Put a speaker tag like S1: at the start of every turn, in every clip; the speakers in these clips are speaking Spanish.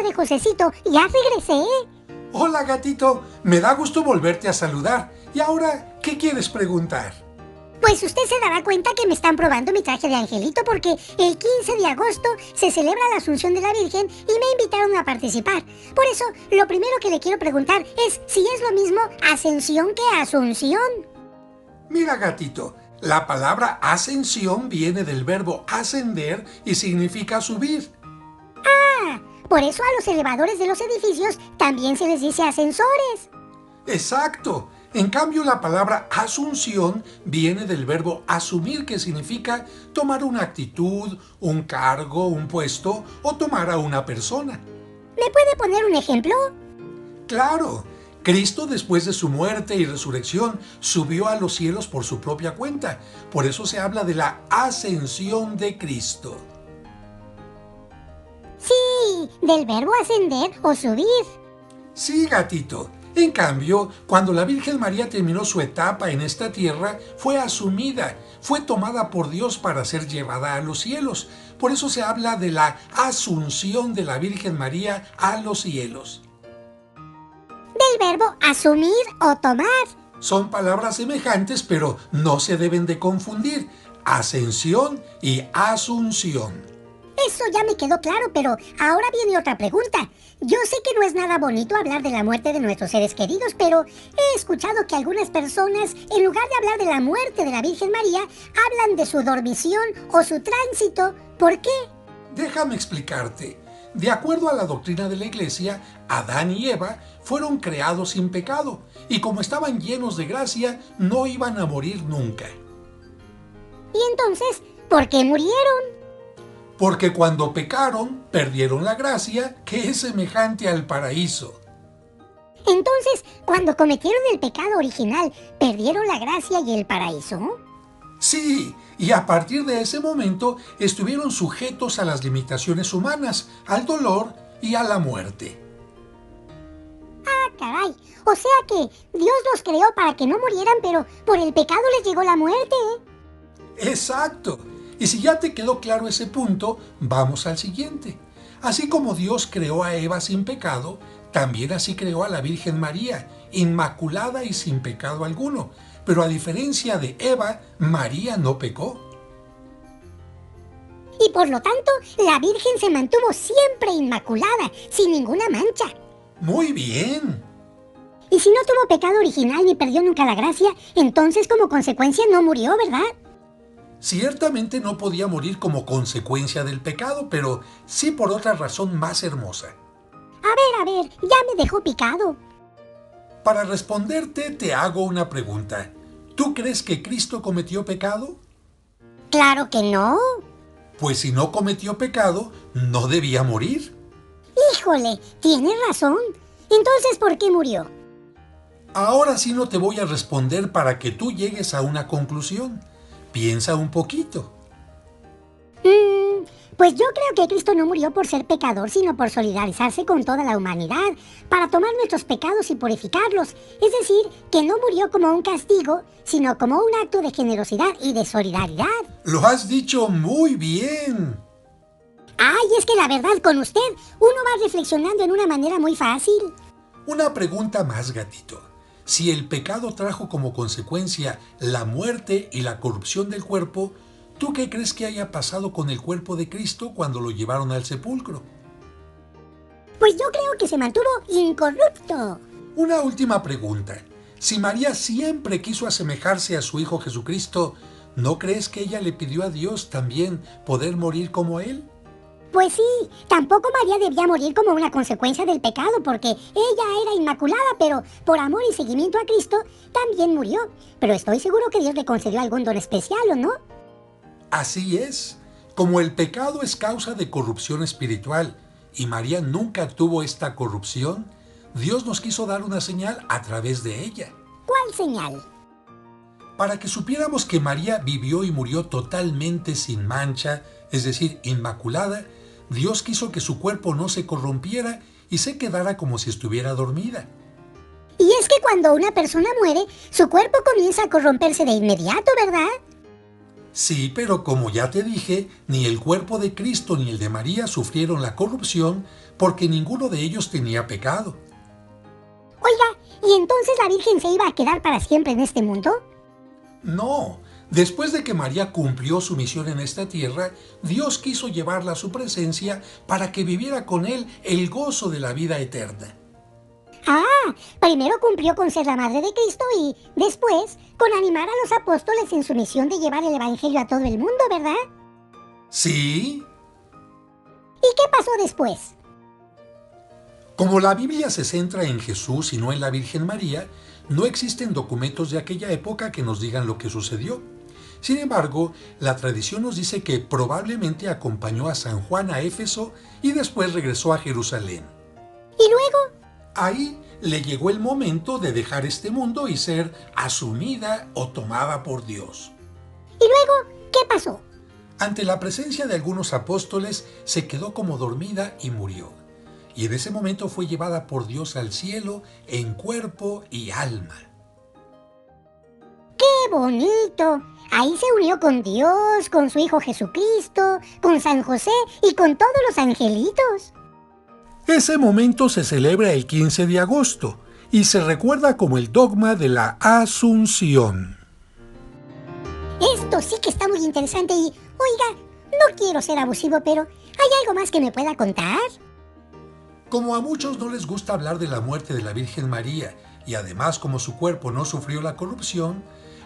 S1: padre Josecito, ya regresé.
S2: Hola, gatito. Me da gusto volverte a saludar. ¿Y ahora qué quieres preguntar?
S1: Pues usted se dará cuenta que me están probando mi traje de angelito porque el 15 de agosto se celebra la Asunción de la Virgen y me invitaron a participar. Por eso, lo primero que le quiero preguntar es si es lo mismo ascensión que asunción.
S2: Mira, gatito, la palabra ascensión viene del verbo ascender y significa subir.
S1: Por eso a los elevadores de los edificios también se les dice ascensores.
S2: Exacto. En cambio, la palabra asunción viene del verbo asumir, que significa tomar una actitud, un cargo, un puesto o tomar a una persona.
S1: ¿Me puede poner un ejemplo?
S2: Claro, Cristo después de su muerte y resurrección subió a los cielos por su propia cuenta. Por eso se habla de la ascensión de Cristo.
S1: Sí, del verbo ascender o subir.
S2: Sí, gatito. En cambio, cuando la Virgen María terminó su etapa en esta tierra, fue asumida, fue tomada por Dios para ser llevada a los cielos. Por eso se habla de la asunción de la Virgen María a los cielos.
S1: Del verbo asumir o tomar.
S2: Son palabras semejantes, pero no se deben de confundir. Ascensión y asunción.
S1: Eso ya me quedó claro, pero ahora viene otra pregunta. Yo sé que no es nada bonito hablar de la muerte de nuestros seres queridos, pero he escuchado que algunas personas, en lugar de hablar de la muerte de la Virgen María, hablan de su dormición o su tránsito. ¿Por qué?
S2: Déjame explicarte. De acuerdo a la doctrina de la Iglesia, Adán y Eva fueron creados sin pecado, y como estaban llenos de gracia, no iban a morir nunca.
S1: Y entonces, ¿por qué murieron?
S2: Porque cuando pecaron, perdieron la gracia, que es semejante al paraíso.
S1: Entonces, cuando cometieron el pecado original, ¿perdieron la gracia y el paraíso?
S2: Sí, y a partir de ese momento estuvieron sujetos a las limitaciones humanas, al dolor y a la muerte.
S1: ¡Ah, caray! O sea que Dios los creó para que no murieran, pero por el pecado les llegó la muerte.
S2: ¡Exacto! Y si ya te quedó claro ese punto, vamos al siguiente. Así como Dios creó a Eva sin pecado, también así creó a la Virgen María, inmaculada y sin pecado alguno. Pero a diferencia de Eva, María no pecó.
S1: Y por lo tanto, la Virgen se mantuvo siempre inmaculada, sin ninguna mancha.
S2: ¡Muy bien!
S1: Y si no tuvo pecado original ni perdió nunca la gracia, entonces como consecuencia no murió, ¿verdad?
S2: Ciertamente no podía morir como consecuencia del pecado, pero sí por otra razón más hermosa.
S1: A ver, ya me dejó picado.
S2: Para responderte, te hago una pregunta. ¿Tú crees que Cristo cometió pecado?
S1: ¡Claro que no!
S2: Pues si no cometió pecado, no debía morir.
S1: ¡Híjole! Tienes razón. Entonces, ¿por qué murió?
S2: Ahora sí no te voy a responder para que tú llegues a una conclusión. Piensa un poquito.
S1: Pues yo creo que Cristo no murió por ser pecador, sino por solidarizarse con toda la humanidad, para tomar nuestros pecados y purificarlos. Es decir, que no murió como un castigo, sino como un acto de generosidad y de solidaridad.
S2: Lo has dicho muy bien.
S1: Ay, es que la verdad, con usted, uno va reflexionando en una manera muy fácil.
S2: Una pregunta más, gatito. Si el pecado trajo como consecuencia la muerte y la corrupción del cuerpo, ¿tú qué crees que haya pasado con el cuerpo de Cristo cuando lo llevaron al sepulcro?
S1: Pues yo creo que se mantuvo incorrupto.
S2: Una última pregunta. Si María siempre quiso asemejarse a su Hijo Jesucristo, ¿no crees que ella le pidió a Dios también poder morir como Él?
S1: Pues sí, tampoco María debía morir como una consecuencia del pecado, porque ella era inmaculada, pero por amor y seguimiento a Cristo también murió. Pero estoy seguro que Dios le concedió algún don especial, ¿o no?
S2: Así es. Como el pecado es causa de corrupción espiritual y María nunca tuvo esta corrupción, Dios nos quiso dar una señal a través de ella.
S1: ¿Cuál señal?
S2: Para que supiéramos que María vivió y murió totalmente sin mancha, es decir, inmaculada, Dios quiso que su cuerpo no se corrompiera y se quedara como si estuviera dormida.
S1: Y es que cuando una persona muere, su cuerpo comienza a corromperse de inmediato, ¿verdad?
S2: Sí, pero como ya te dije, ni el cuerpo de Cristo ni el de María sufrieron la corrupción porque ninguno de ellos tenía pecado.
S1: Oiga, ¿y entonces la Virgen se iba a quedar para siempre en este mundo?
S2: No, después de que María cumplió su misión en esta tierra, Dios quiso llevarla a su presencia para que viviera con él el gozo de la vida eterna.
S1: Ah, primero cumplió con ser la madre de Cristo y después con animar a los apóstoles en su misión de llevar el Evangelio a todo el mundo, ¿verdad?
S2: Sí.
S1: ¿Y qué pasó después?
S2: Como la Biblia se centra en Jesús y no en la Virgen María, no existen documentos de aquella época que nos digan lo que sucedió. Sin embargo, la tradición nos dice que probablemente acompañó a San Juan a Éfeso y después regresó a Jerusalén.
S1: ¿Y luego?
S2: Ahí le llegó el momento de dejar este mundo y ser asumida o tomada por Dios.
S1: ¿Y luego qué pasó?
S2: Ante la presencia de algunos apóstoles, se quedó como dormida y murió. Y en ese momento fue llevada por Dios al cielo en cuerpo y alma.
S1: ¡Qué bonito! Ahí se unió con Dios, con su Hijo Jesucristo, con San José y con todos los angelitos.
S2: Ese momento se celebra el 15 de agosto y se recuerda como el dogma de la Asunción.
S1: Esto sí que está muy interesante y, oiga, no quiero ser abusivo, pero ¿hay algo más que me pueda contar?
S2: Como a muchos no les gusta hablar de la muerte de la Virgen María y además como su cuerpo no sufrió la corrupción,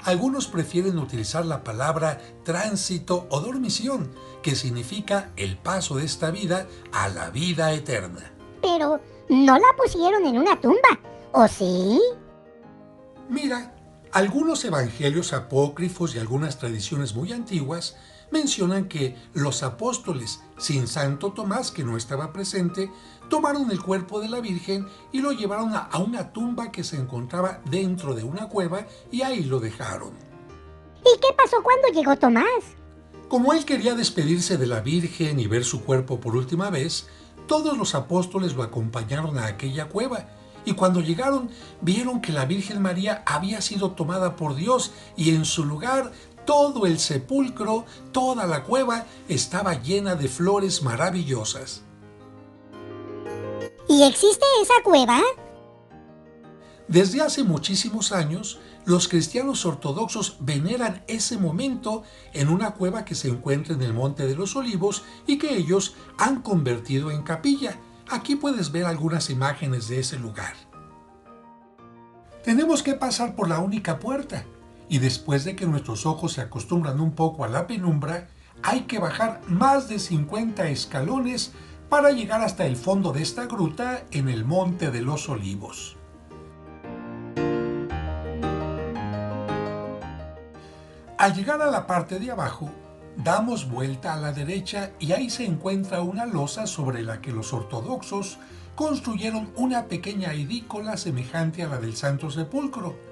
S2: algunos prefieren utilizar la palabra tránsito o dormición, que significa el paso de esta vida a la vida eterna.
S1: Pero no la pusieron en una tumba, ¿o sí?
S2: Mira, algunos evangelios apócrifos y algunas tradiciones muy antiguas mencionan que los apóstoles, sin Santo Tomás, que no estaba presente, tomaron el cuerpo de la Virgen y lo llevaron a una tumba que se encontraba dentro de una cueva y ahí lo dejaron.
S1: ¿Y qué pasó cuando llegó Tomás?
S2: Como él quería despedirse de la Virgen y ver su cuerpo por última vez, todos los apóstoles lo acompañaron a aquella cueva. Y cuando llegaron, vieron que la Virgen María había sido tomada por Dios y en su lugar todo el sepulcro, toda la cueva estaba llena de flores maravillosas.
S1: ¿Y existe esa cueva?
S2: Desde hace muchísimos años, los cristianos ortodoxos veneran ese momento en una cueva que se encuentra en el Monte de los Olivos y que ellos han convertido en capilla. Aquí puedes ver algunas imágenes de ese lugar. Tenemos que pasar por la única puerta y después de que nuestros ojos se acostumbran un poco a la penumbra, hay que bajar más de 50 escalones para llegar hasta el fondo de esta gruta en el Monte de los Olivos. Al llegar a la parte de abajo, damos vuelta a la derecha y ahí se encuentra una losa sobre la que los ortodoxos construyeron una pequeña edícola semejante a la del Santo Sepulcro.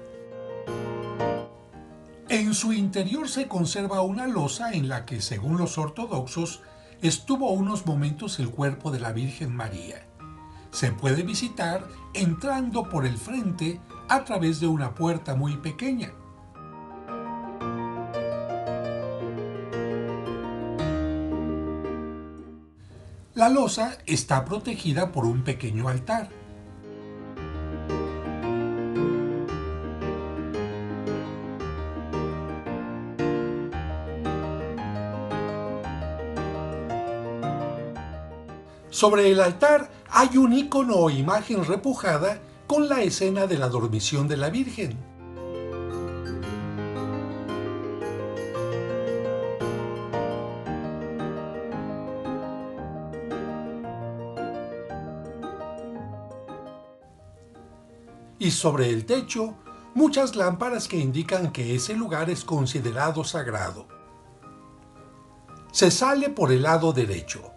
S2: En su interior se conserva una losa en la que, según los ortodoxos, estuvo unos momentos el cuerpo de la Virgen María. Se puede visitar entrando por el frente a través de una puerta muy pequeña. La losa está protegida por un pequeño altar. Sobre el altar hay un icono o imagen repujada con la escena de la dormición de la Virgen. Y sobre el techo, muchas lámparas que indican que ese lugar es considerado sagrado. Se sale por el lado derecho.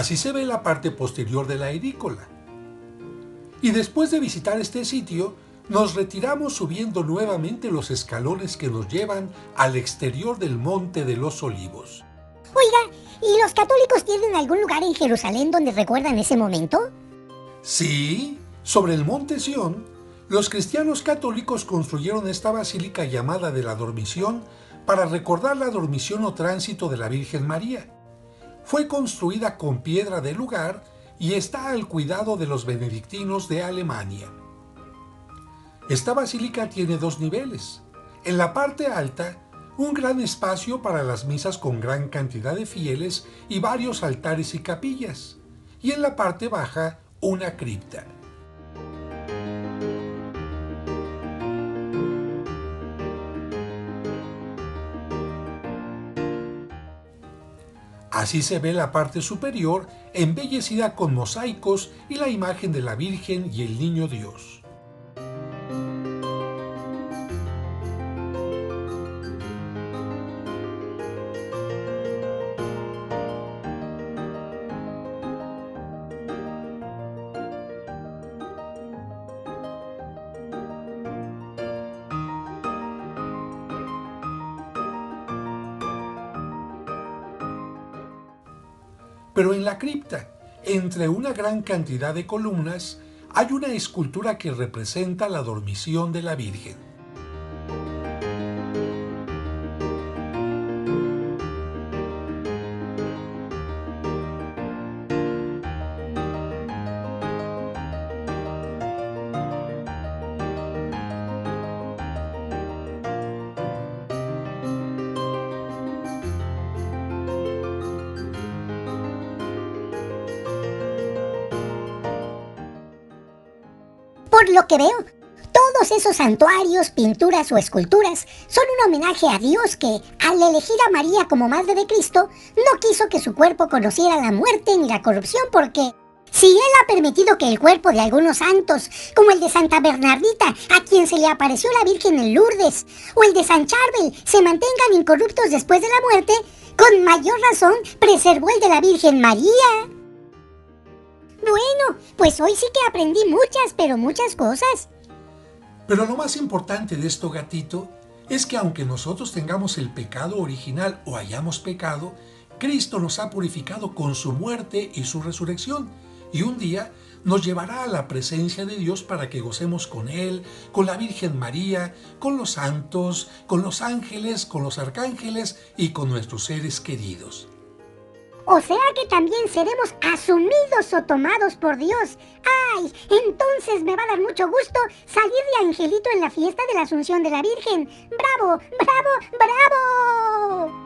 S2: Así se ve la parte posterior de la edícola. Y después de visitar este sitio, nos retiramos subiendo nuevamente los escalones que nos llevan al exterior del Monte de los Olivos.
S1: Oiga, ¿y los católicos tienen algún lugar en Jerusalén donde recuerdan ese momento?
S2: Sí, sobre el Monte Sión, los cristianos católicos construyeron esta basílica llamada de la Dormición para recordar la dormición o tránsito de la Virgen María. Fue construida con piedra del lugar y está al cuidado de los benedictinos de Alemania. Esta basílica tiene 2 niveles. En la parte alta, un gran espacio para las misas con gran cantidad de fieles y varios altares y capillas. Y en la parte baja, una cripta. Así se ve la parte superior, embellecida con mosaicos y la imagen de la Virgen y el Niño Dios. Pero en la cripta, entre una gran cantidad de columnas, hay una escultura que representa la dormición de la Virgen.
S1: Por lo que veo, todos esos santuarios, pinturas o esculturas son un homenaje a Dios que, al elegir a María como Madre de Cristo, no quiso que su cuerpo conociera la muerte ni la corrupción porque, si Él ha permitido que el cuerpo de algunos santos, como el de Santa Bernardita, a quien se le apareció la Virgen en Lourdes, o el de San Charbel, se mantengan incorruptos después de la muerte, con mayor razón preservó el de la Virgen María. Bueno, pues hoy sí que aprendí muchas cosas.
S2: Pero lo más importante de esto, gatito, es que aunque nosotros tengamos el pecado original o hayamos pecado, Cristo nos ha purificado con su muerte y su resurrección, y un día nos llevará a la presencia de Dios para que gocemos con Él, con la Virgen María, con los santos, con los ángeles, con los arcángeles y con nuestros seres queridos.
S1: O sea que también seremos asumidos o tomados por Dios. ¡Ay! Entonces me va a dar mucho gusto salir de angelito en la fiesta de la Asunción de la Virgen. ¡Bravo! ¡Bravo! ¡Bravo!